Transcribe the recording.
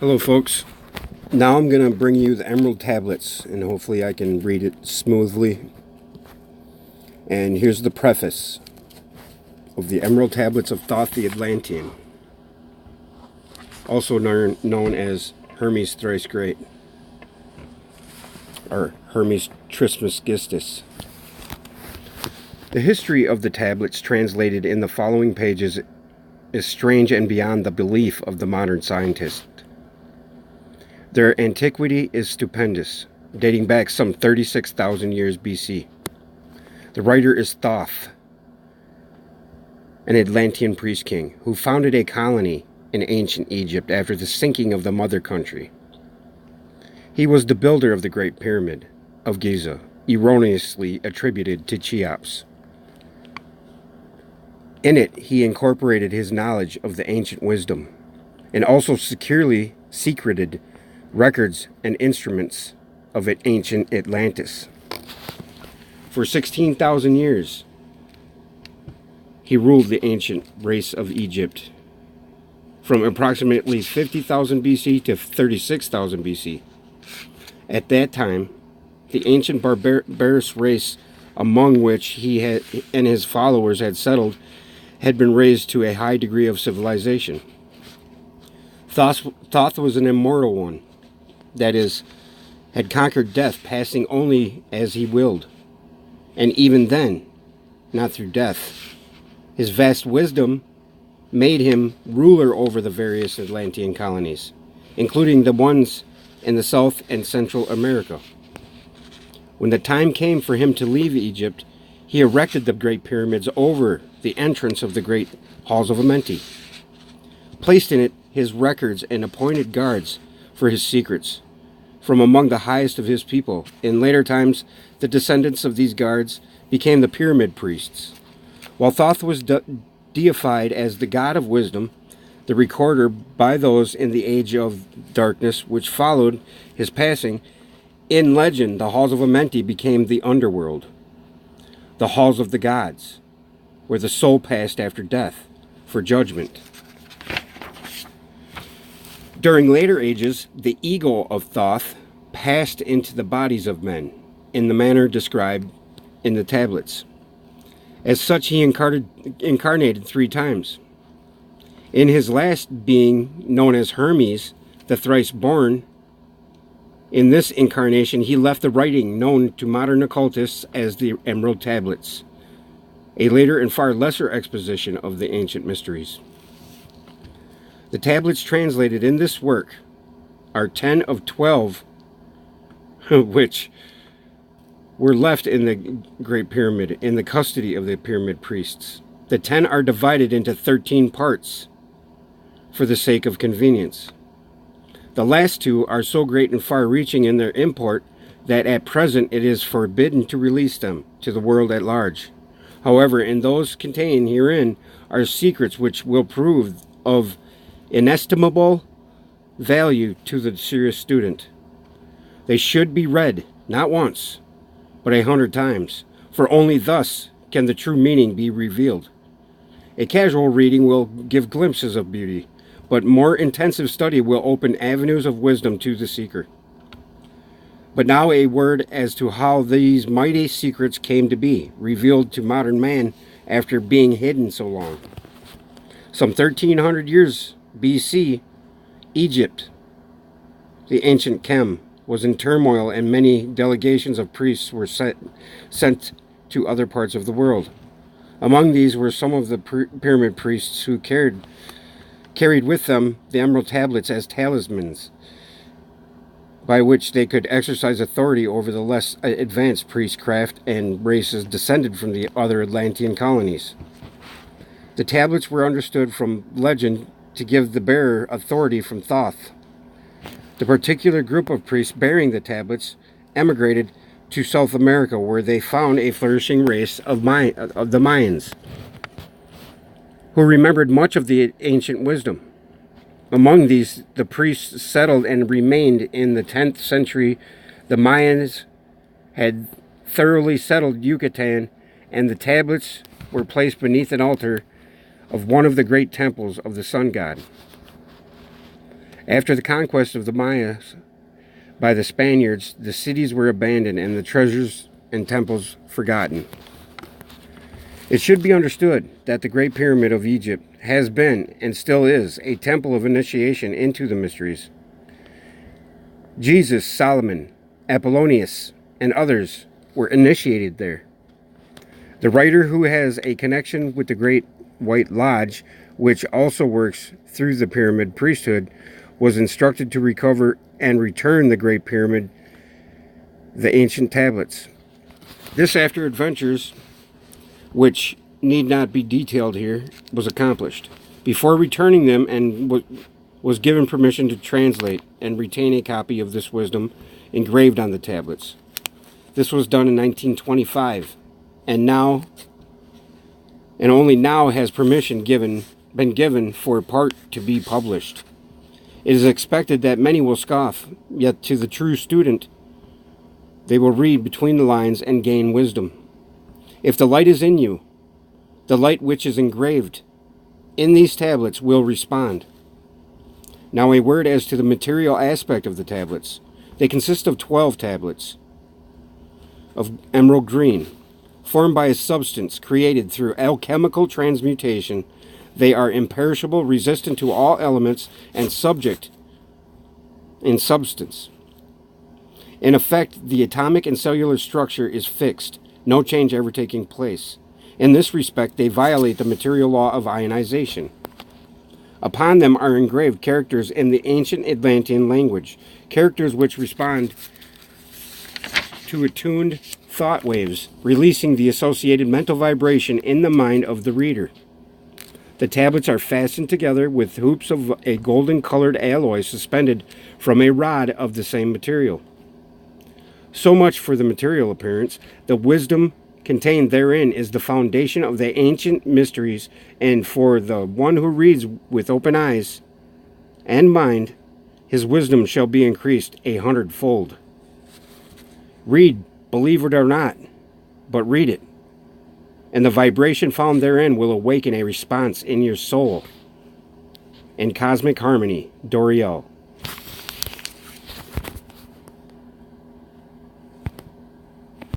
Hello folks, now I'm going to bring you the Emerald Tablets and hopefully I can read it smoothly. And here's the preface of the Emerald Tablets of Thoth the Atlantean, also known as Hermes Thrice Great, or Hermes Trismegistus. The history of the tablets translated in the following pages is strange and beyond the belief of the modern scientist. Their antiquity is stupendous, dating back some 36,000 years BC. The writer is Thoth, an Atlantean priest king who founded a colony in ancient Egypt after the sinking of the mother country. He was the builder of the Great Pyramid of Giza, erroneously attributed to Cheops. In it, he incorporated his knowledge of the ancient wisdom and also securely secreted records and instruments of ancient Atlantis. For 16,000 years, he ruled the ancient race of Egypt from approximately 50,000 BC to 36,000 BC. At that time, the ancient barbarous race among which he and his followers had settled had been raised to a high degree of civilization. Thoth was an immortal one, that is, had conquered death, passing only as he willed, and even then, not through death. His vast wisdom made him ruler over the various Atlantean colonies, including the ones in the South and Central America. When the time came for him to leave Egypt, he erected the Great Pyramids over the entrance of the great halls of Amenti, placed in it his records and appointed guards for his secrets from among the highest of his people. In later times, the descendants of these guards became the pyramid priests. While Thoth was deified as the god of wisdom, the recorder by those in the age of darkness which followed his passing, in legend, the halls of Amenti became the underworld, the halls of the gods, where the soul passed after death for judgment. During later ages, the ego of Thoth passed into the bodies of men in the manner described in the tablets. As such, he incarnated 3 times. In his last being, known as Hermes, the thrice born, in this incarnation he left the writing known to modern occultists as the Emerald Tablets, a later and far lesser exposition of the ancient mysteries. The tablets translated in this work are 10 of 12 which were left in the Great Pyramid in the custody of the pyramid priests. The 10 are divided into 13 parts for the sake of convenience. The last 2 are so great and far-reaching in their import that at present it is forbidden to release them to the world at large. However, in those contained herein are secrets which will prove of inestimable value to the serious student. They should be read, not once, but 100 times, for only thus can the true meaning be revealed. A casual reading will give glimpses of beauty, but more intensive study will open avenues of wisdom to the seeker. But now a word as to how these mighty secrets came to be, revealed to modern man after being hidden so long. Some 1,300 years BC, Egypt, the ancient Chem, was in turmoil and many delegations of priests were sent to other parts of the world. Among these were some of the pyramid priests who carried with them the Emerald Tablets as talismans, by which they could exercise authority over the less advanced priestcraft and races descended from the other Atlantean colonies. The tablets were understood from legend to give the bearer authority from Thoth. The particular group of priests bearing the tablets emigrated to South America, where they found a flourishing race of the Mayans, who remembered much of the ancient wisdom. Among these, the priests settled and remained in the 10th century. The Mayans had thoroughly settled Yucatan, and the tablets were placed beneath an altar of one of the great temples of the sun god. After the conquest of the Mayas by the Spaniards, the cities were abandoned and the treasures and temples forgotten. It should be understood that the Great Pyramid of Egypt has been, and still is, a temple of initiation into the mysteries. Jesus, Solomon, Apollonius, and others were initiated there. The writer, who has a connection with the Great White Lodge, which also works through the pyramid priesthood, was instructed to recover and return the Great Pyramid, the ancient tablets. This, after adventures, which need not be detailed here, was accomplished. Before returning them, and was given permission to translate and retain a copy of this wisdom engraved on the tablets. This was done in 1925, and only now has permission been given for part to be published. It is expected that many will scoff, yet to the true student, they will read between the lines and gain wisdom. If the light is in you, the light which is engraved in these tablets will respond. Now a word as to the material aspect of the tablets. They consist of 12 tablets of emerald green, formed by a substance created through alchemical transmutation. They are imperishable, resistant to all elements, and subject in substance. In effect, the atomic and cellular structure is fixed, no change ever taking place. In this respect, they violate the material law of ionization. Upon them are engraved characters in the ancient Atlantean language, characters which respond to attuned thought waves, releasing the associated mental vibration in the mind of the reader. The tablets are fastened together with hoops of a golden-colored alloy suspended from a rod of the same material. So much for the material appearance. The wisdom contained therein is the foundation of the ancient mysteries, and for the one who reads with open eyes and mind, his wisdom shall be increased 100-fold. Read, believe it or not, but read it, and the vibration found therein will awaken a response in your soul. In cosmic harmony, Doriel.